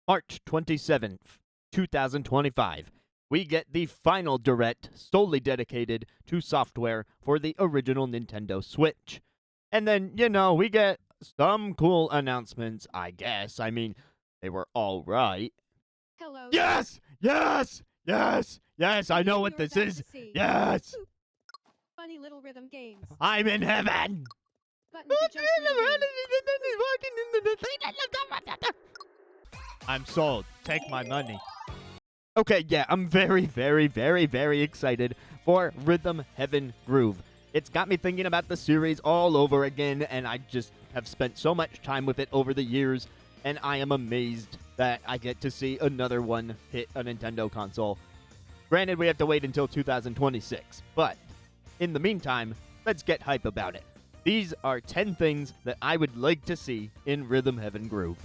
March 27th, 2025, we get the final direct solely dedicated to software for the original Nintendo Switch. And then, we get some cool announcements, I guess. I mean, they were all right. Hello. Yes! Yes! Yes! Yes, I know what You're this about is. to see Yes! Funny little rhythm games. I'm in heaven! Button to jump through the game. I'm sold. Take my money. Okay, yeah, I'm very, very, very, very excited for Rhythm Heaven Groove. It's got me thinking about the series all over again, and I just have spent so much time with it over the years, and I am amazed that I get to see another one hit a Nintendo console. Granted, we have to wait until 2026, but in the meantime, let's get hype about it. These are 10 things that I would like to see in Rhythm Heaven Groove.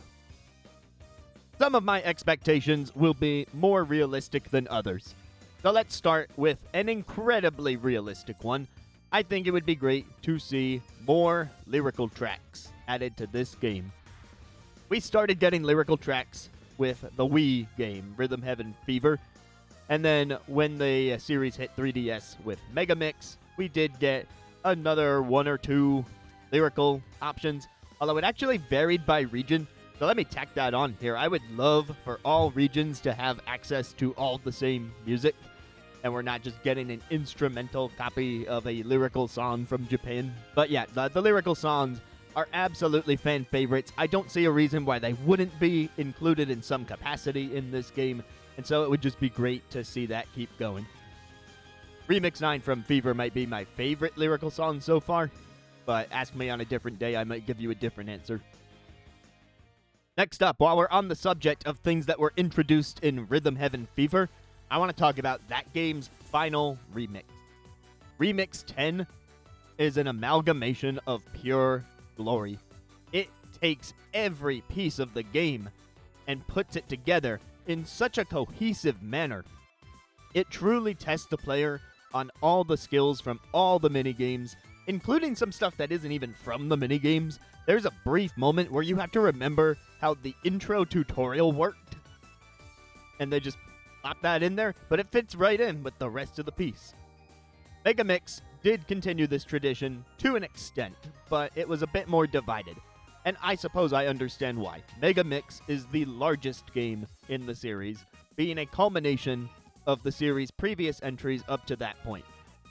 Some of my expectations will be more realistic than others. So let's start with an incredibly realistic one. I think it would be great to see more lyrical tracks added to this game. We started getting lyrical tracks with the Wii game, Rhythm Heaven Fever. And then when the series hit 3DS with Mega Mix, we did get another one or two lyrical options, although it actually varied by region. So let me tack that on here. I would love for all regions to have access to all the same music, and we're not just getting an instrumental copy of a lyrical song from Japan. But yeah, the lyrical songs are absolutely fan favorites. I don't see a reason why they wouldn't be included in some capacity in this game, and so it would just be great to see that keep going. Remix 9 from Fever might be my favorite lyrical song so far, but ask me on a different day, I might give you a different answer. Next up, while we're on the subject of things that were introduced in Rhythm Heaven Fever, I want to talk about that game's final remix. Remix 10 is an amalgamation of pure glory. It takes every piece of the game and puts it together in such a cohesive manner. It truly tests the player on all the skills from all the minigames, including some stuff that isn't even from the minigames. There's a brief moment where you have to remember how the intro tutorial worked, and they just pop that in there, but it fits right in with the rest of the piece. Mega Mix did continue this tradition to an extent, but it was a bit more divided, and I suppose I understand why. Mega Mix is the largest game in the series, being a culmination of the series' previous entries up to that point.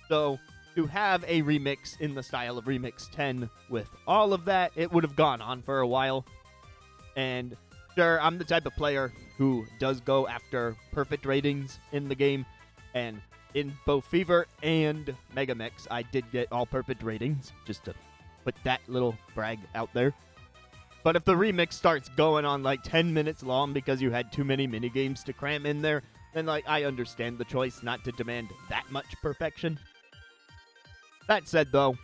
So to have a remix in the style of Remix 10 with all of that, it would have gone on for a while. And sure, I'm the type of player who does go after perfect ratings in the game, and in both Fever and Mega Mix, I did get all perfect ratings, just to put that little brag out there. But if the remix starts going on like 10 minutes long because you had too many minigames to cram in there, then I understand the choice not to demand that much perfection. That said, though,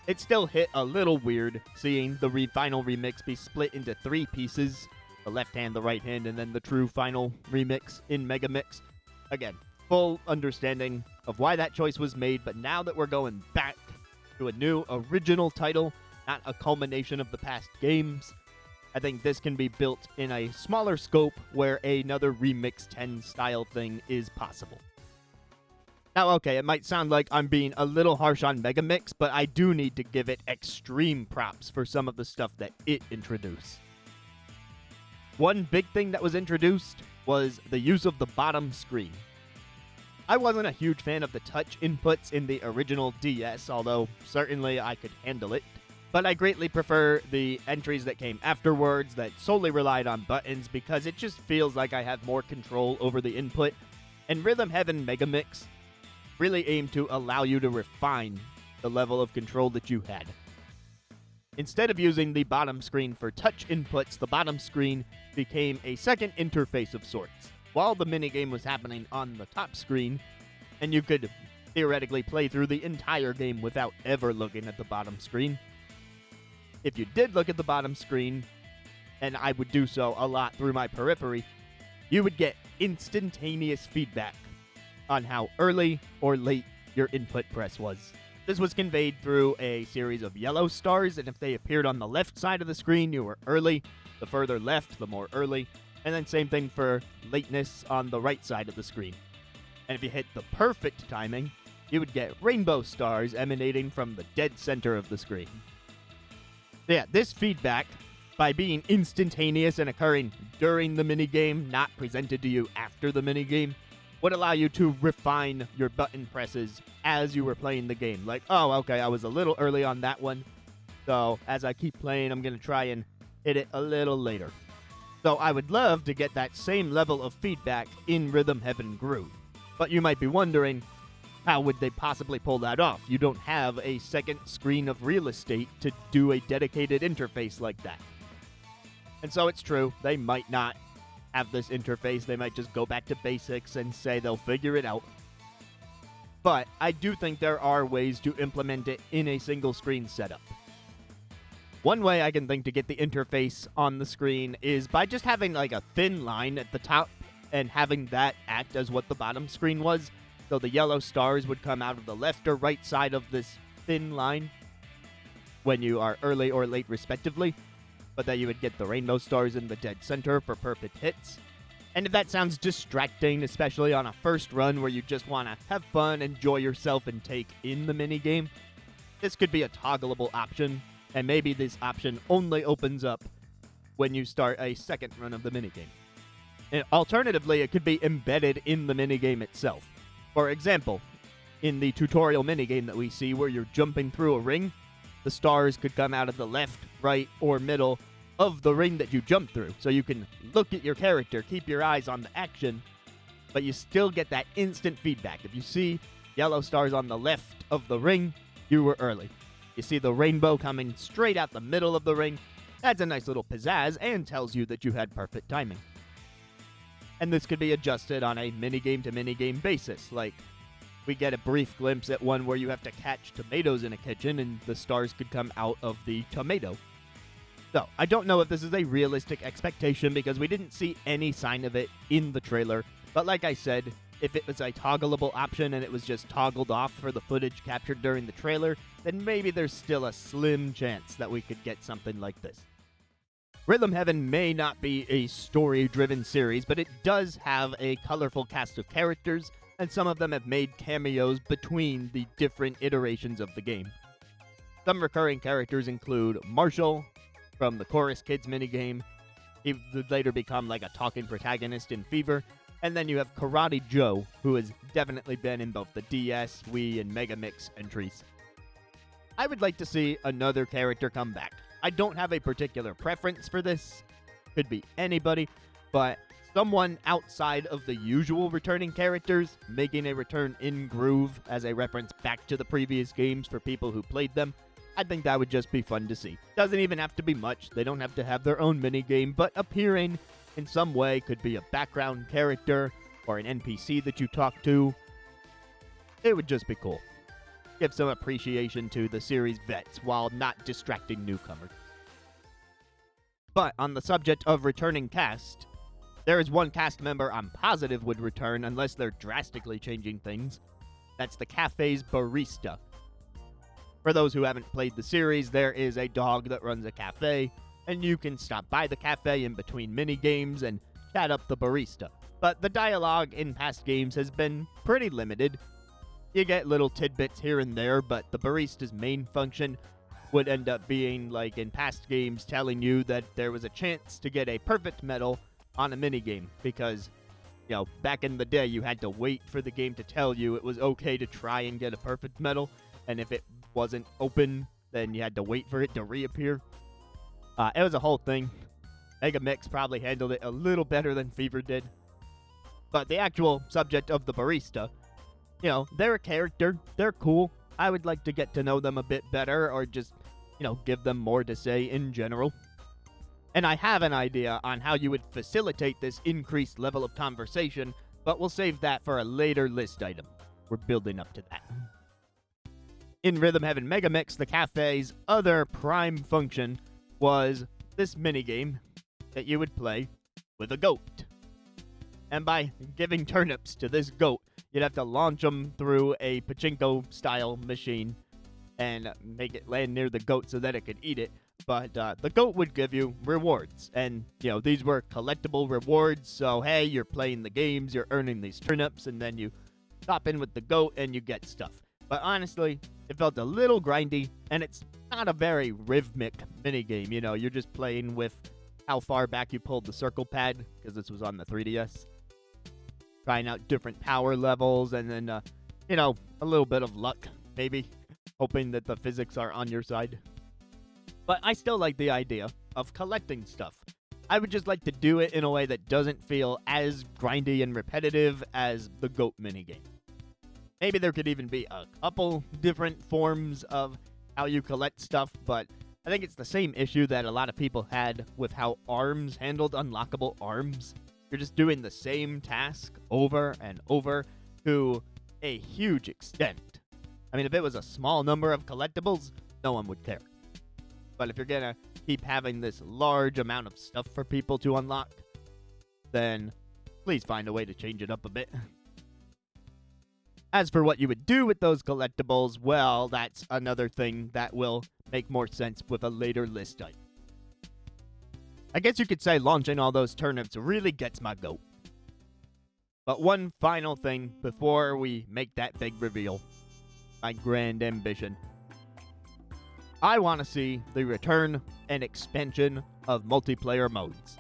it still hit a little weird seeing the final remix be split into 3 pieces, the left hand, the right hand, and then the true final remix in Mega Mix. Again, full understanding of why that choice was made, but now that we're going back to a new original title, not a culmination of the past games, I think this can be built in a smaller scope where another Remix 10 style thing is possible. Now, okay, it might sound like I'm being a little harsh on Mega Mix, but I do need to give it extreme props for some of the stuff that it introduced. One big thing that was introduced was the use of the bottom screen. I wasn't a huge fan of the touch inputs in the original DS, although certainly I could handle it. But I greatly prefer the entries that came afterwards that solely relied on buttons because it just feels like I have more control over the input. And Rhythm Heaven Mega Mix really aimed to allow you to refine the level of control that you had. Instead of using the bottom screen for touch inputs, the bottom screen became a second interface of sorts. While the minigame was happening on the top screen, and you could theoretically play through the entire game without ever looking at the bottom screen. If you did look at the bottom screen, and I would do so a lot through my periphery, you would get instantaneous feedback on how early or late your input press was. This was conveyed through a series of yellow stars, and if they appeared on the left side of the screen, you were early. The further left, the more early. And then same thing for lateness on the right side of the screen. And if you hit the perfect timing, you would get rainbow stars emanating from the dead center of the screen. Yeah, this feedback, by being instantaneous and occurring during the minigame, not presented to you after the minigame, would allow you to refine your button presses as you were playing the game. Like, oh, okay, I was a little early on that one, so as I keep playing, I'm going to try and hit it a little later. So I would love to get that same level of feedback in Rhythm Heaven Groove. But you might be wondering, how would they possibly pull that off? You don't have a second screen of real estate to do a dedicated interface like that. And so it's true, they might not have this interface. They might just go back to basics and say they'll figure it out. But I do think there are ways to implement it in a single screen setup. One way I can think to get the interface on the screen is by just having like a thin line at the top and having that act as what the bottom screen was. So the yellow stars would come out of the left or right side of this thin line when you are early or late respectively, but that you would get the rainbow stars in the dead center for perfect hits. And if that sounds distracting, especially on a first run where you just want to have fun, enjoy yourself, and take in the minigame, this could be a toggleable option, and maybe this option only opens up when you start a second run of the minigame. And alternatively, it could be embedded in the minigame itself. For example, in the tutorial minigame that we see where you're jumping through a ring, the stars could come out of the left, right, or middle of the ring that you jump through. So you can look at your character, keep your eyes on the action, but you still get that instant feedback. If you see yellow stars on the left of the ring, you were early. You see the rainbow coming straight out the middle of the ring, that's a nice little pizzazz and tells you that you had perfect timing. And this could be adjusted on a minigame to minigame basis, like we get a brief glimpse at one where you have to catch tomatoes in a kitchen and the stars could come out of the tomato. So, I don't know if this is a realistic expectation because we didn't see any sign of it in the trailer, but like I said, if it was a toggleable option and it was just toggled off for the footage captured during the trailer, then maybe there's still a slim chance that we could get something like this. Rhythm Heaven may not be a story-driven series, but it does have a colorful cast of characters, and some of them have made cameos between the different iterations of the game. Some recurring characters include Marshall from the Chorus Kids minigame. He would later become like a talking protagonist in Fever. And then you have Karate Joe, who has definitely been in both the DS, Wii, and Mega Mix entries. I would like to see another character come back. I don't have a particular preference for this. Could be anybody, but someone outside of the usual returning characters, making a return in Groove as a reference back to the previous games for people who played them, I think that would just be fun to see. Doesn't even have to be much. They don't have to have their own minigame, but appearing in some way could be a background character or an NPC that you talk to. It would just be cool. Give some appreciation to the series vets while not distracting newcomers. But on the subject of returning cast, there is one cast member I'm positive would return unless they're drastically changing things. That's the cafe's barista. For those who haven't played the series, there is a dog that runs a cafe, and you can stop by the cafe in between mini-games and chat up the barista. But the dialogue in past games has been pretty limited. You get little tidbits here and there, but the barista's main function would end up being, like in past games, telling you that there was a chance to get a perfect medal on a minigame, because, you know, back in the day, you had to wait for the game to tell you it was okay to try and get a perfect medal, and if it wasn't open, then you had to wait for it to reappear. It was a whole thing. Mega Mix probably handled it a little better than Fever did. But the actual subject of the barista, you know, they're a character. They're cool. I would like to get to know them a bit better, or just, you know, give them more to say in general. And I have an idea on how you would facilitate this increased level of conversation, but we'll save that for a later list item. We're building up to that. In Rhythm Heaven Mega Mix, the cafe's other prime function was this minigame that you would play with a goat. And by giving turnips to this goat, you'd have to launch them through a pachinko-style machine and make it land near the goat so that it could eat it. But the GOAT would give you rewards. And, these were collectible rewards. So, hey, you're playing the games, you're earning these turnips, and then you hop in with the GOAT and you get stuff. But honestly, it felt a little grindy, and it's not a very rhythmic minigame. You're just playing with how far back you pulled the circle pad, because this was on the 3DS. Trying out different power levels, and then, a little bit of luck, maybe. Hoping that the physics are on your side. But I still like the idea of collecting stuff. I would just like to do it in a way that doesn't feel as grindy and repetitive as the GOAT minigame. Maybe there could even be a couple different forms of how you collect stuff, but I think it's the same issue that a lot of people had with how ARMS handled unlockable ARMS. You're just doing the same task over and over to a huge extent. I mean, if it was a small number of collectibles, no one would care. But if you're gonna keep having this large amount of stuff for people to unlock, then please find a way to change it up a bit. As for what you would do with those collectibles, well, that's another thing that will make more sense with a later list item. I guess you could say launching all those turnips really gets my goat. But one final thing before we make that big reveal. My grand ambition. I want to see the return and expansion of multiplayer modes.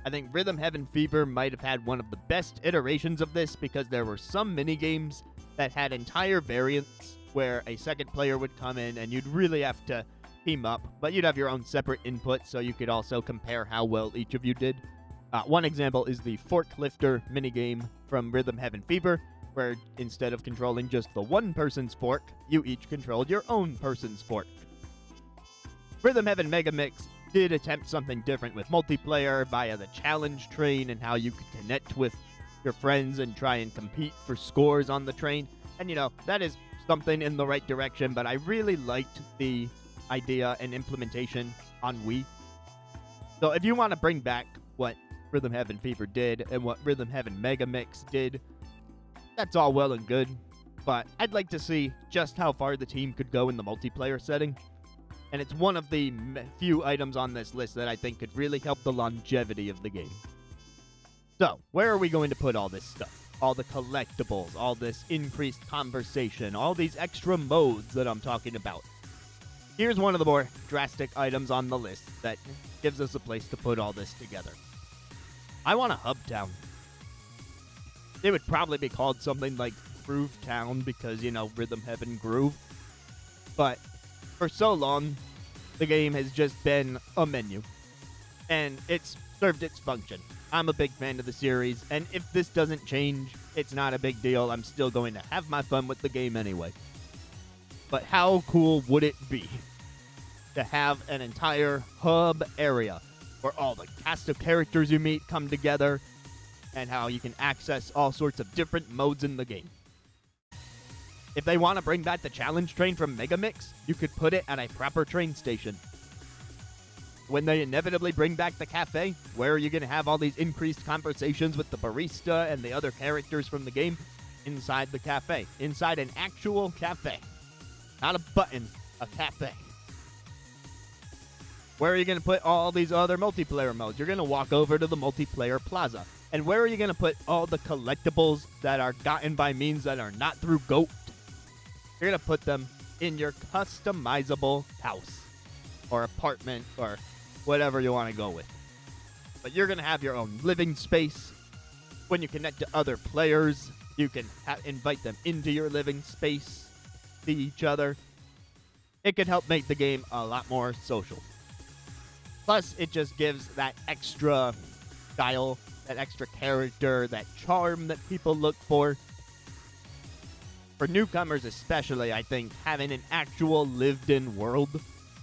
I think Rhythm Heaven Fever might have had one of the best iterations of this because there were some minigames that had entire variants where a second player would come in and you'd really have to team up, but you'd have your own separate input so you could also compare how well each of you did. One example is the Forklifter minigame from Rhythm Heaven Fever, where instead of controlling just the one person's fork, you each controlled your own person's fork. Rhythm Heaven Mega Mix did attempt something different with multiplayer via the challenge train and how you could connect with your friends and try and compete for scores on the train. And that is something in the right direction, but I really liked the idea and implementation on Wii. So if you want to bring back what Rhythm Heaven Fever did and what Rhythm Heaven Mega Mix did, that's all well and good, but I'd like to see just how far the team could go in the multiplayer setting. And it's one of the few items on this list that I think could really help the longevity of the game. So, where are we going to put all this stuff? All the collectibles, all this increased conversation, all these extra modes that I'm talking about. Here's one of the more drastic items on the list that gives us a place to put all this together. I want a hub town. It would probably be called something like Groove Town because, Rhythm Heaven Groove. But for so long, the game has just been a menu. And it's served its function. I'm a big fan of the series, and if this doesn't change, it's not a big deal. I'm still going to have my fun with the game anyway. But how cool would it be to have an entire hub area where all the cast of characters you meet come together and how you can access all sorts of different modes in the game? If they want to bring back the challenge train from Mega Mix, you could put it at a proper train station. When they inevitably bring back the cafe, where are you going to have all these increased conversations with the barista and the other characters from the game? Inside the cafe. Inside an actual cafe. Not a button, a cafe. Where are you going to put all these other multiplayer modes? You're going to walk over to the multiplayer plaza. And where are you going to put all the collectibles that are gotten by means that are not through GOAT? You're going to put them in your customizable house or apartment or whatever you want to go with. But you're going to have your own living space. When you connect to other players, you can invite them into your living space, see each other. It could help make the game a lot more social. Plus, it just gives that extra style, that extra character, that charm that people look for. For newcomers especially, I think having an actual lived-in world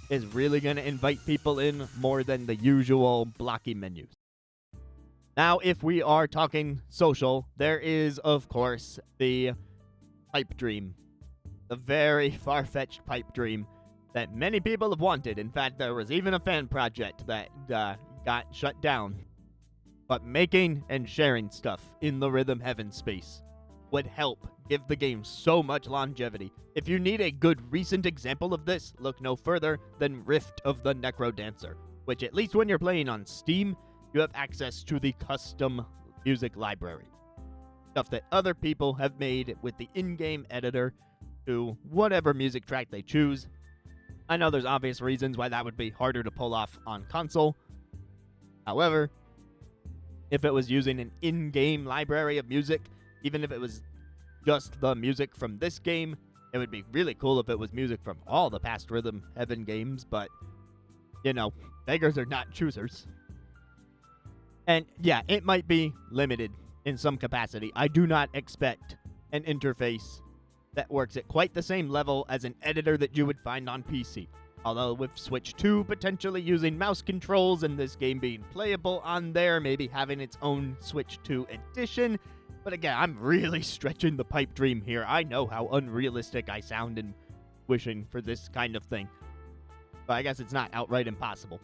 is really going to invite people in more than the usual blocky menus. Now, if we are talking social, there is, of course, the pipe dream. The very far-fetched pipe dream that many people have wanted. In fact, there was even a fan project that got shut down. But making and sharing stuff in the Rhythm Heaven space would help give the game so much longevity. If you need a good recent example of this, look no further than Rift of the Necro Dancer, which at least when you're playing on Steam, you have access to the custom music library. Stuff that other people have made with the in-game editor to whatever music track they choose. I know there's obvious reasons why that would be harder to pull off on console. However, if it was using an in-game library of music, even if it was just the music from this game, it would be really cool if it was music from all the past Rhythm Heaven games, but, you know, beggars are not choosers. And yeah, it might be limited in some capacity. I do not expect an interface that works at quite the same level as an editor that you would find on PC. Although with Switch 2 potentially using mouse controls and this game being playable on there, maybe having its own Switch 2 edition. But again, I'm really stretching the pipe dream here. I know how unrealistic I sound in wishing for this kind of thing. But I guess it's not outright impossible.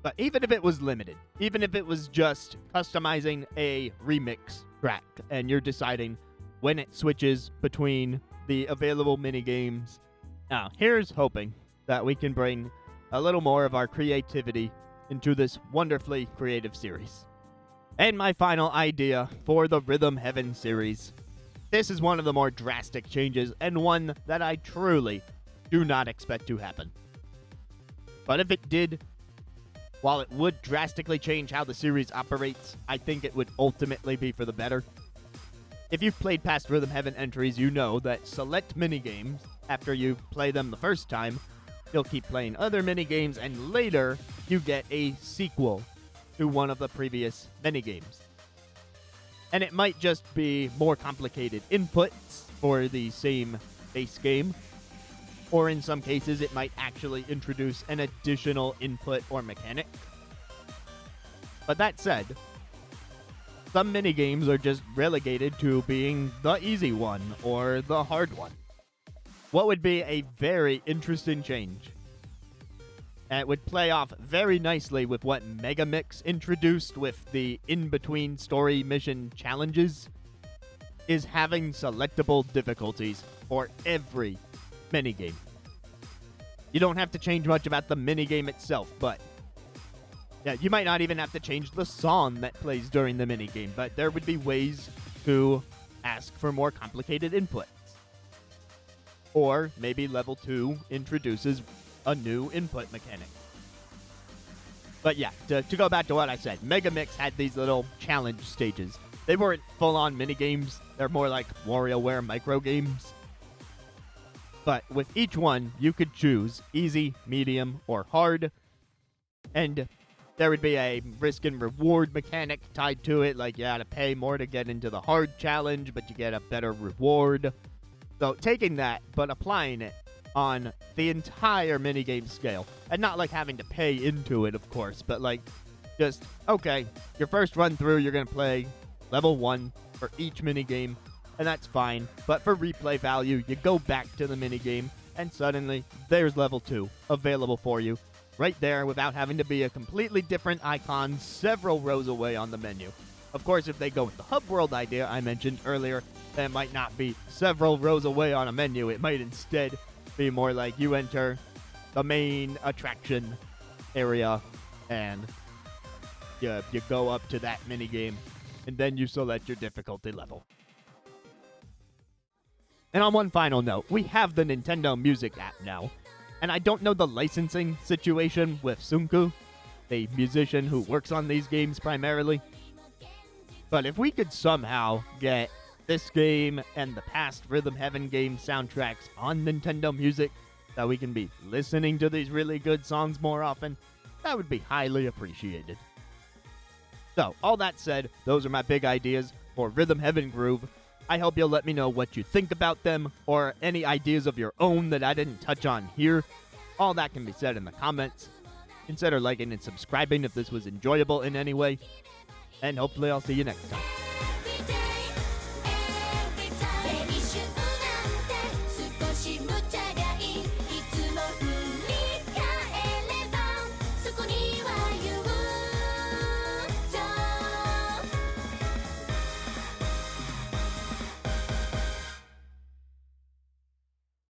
But even if it was limited, even if it was just customizing a remix track and you're deciding when it switches between the available minigames, now here's hoping that we can bring a little more of our creativity into this wonderfully creative series. And my final idea for the Rhythm Heaven series. This is one of the more drastic changes and one that I truly do not expect to happen. But if it did, while it would drastically change how the series operates, I think it would ultimately be for the better. If you've played past Rhythm Heaven entries, you know that select minigames, after you play them the first time, you'll keep playing other minigames, and later you get a sequel to one of the previous minigames. And it might just be more complicated inputs for the same base game, or in some cases it might actually introduce an additional input or mechanic. But that said, some minigames are just relegated to being the easy one or the hard one. What would be a very interesting change, and it would play off very nicely with what Mega Mix introduced with the in-between story mission challenges, is having selectable difficulties for every minigame. You don't have to change much about the minigame itself, but yeah, you might not even have to change the song that plays during the minigame, but there would be ways to ask for more complicated inputs. Or maybe level 2 introduces a new input mechanic. But yeah, to go back to what I said, Mega Mix had these little challenge stages. They weren't full-on minigames. They're more like WarioWare micro games. But with each one, you could choose easy, medium, or hard. And there would be a risk and reward mechanic tied to it, like you had to pay more to get into the hard challenge, but you get a better reward. So taking that, but applying it on the entire minigame scale. And not like having to pay into it, of course, but like just, okay, your first run through, you're going to play level 1 for each minigame, and that's fine. But for replay value, you go back to the minigame, and suddenly there's level 2 available for you right there without having to be a completely different icon several rows away on the menu. Of course, if they go with the hub world idea I mentioned earlier, then it might not be several rows away on a menu. It might instead be more like you enter the main attraction area and you go up to that minigame, and then you select your difficulty level. And on one final note, we have the Nintendo Music app now, and I don't know the licensing situation with Sunku, the musician who works on these games primarily. But if we could somehow get this game and the past Rhythm Heaven game soundtracks on Nintendo Music, so we can be listening to these really good songs more often, that would be highly appreciated. So, all that said, those are my big ideas for Rhythm Heaven Groove. I hope you'll let me know what you think about them, or any ideas of your own that I didn't touch on here. All that can be said in the comments. Consider liking and subscribing if this was enjoyable in any way. And hopefully I'll see you next time.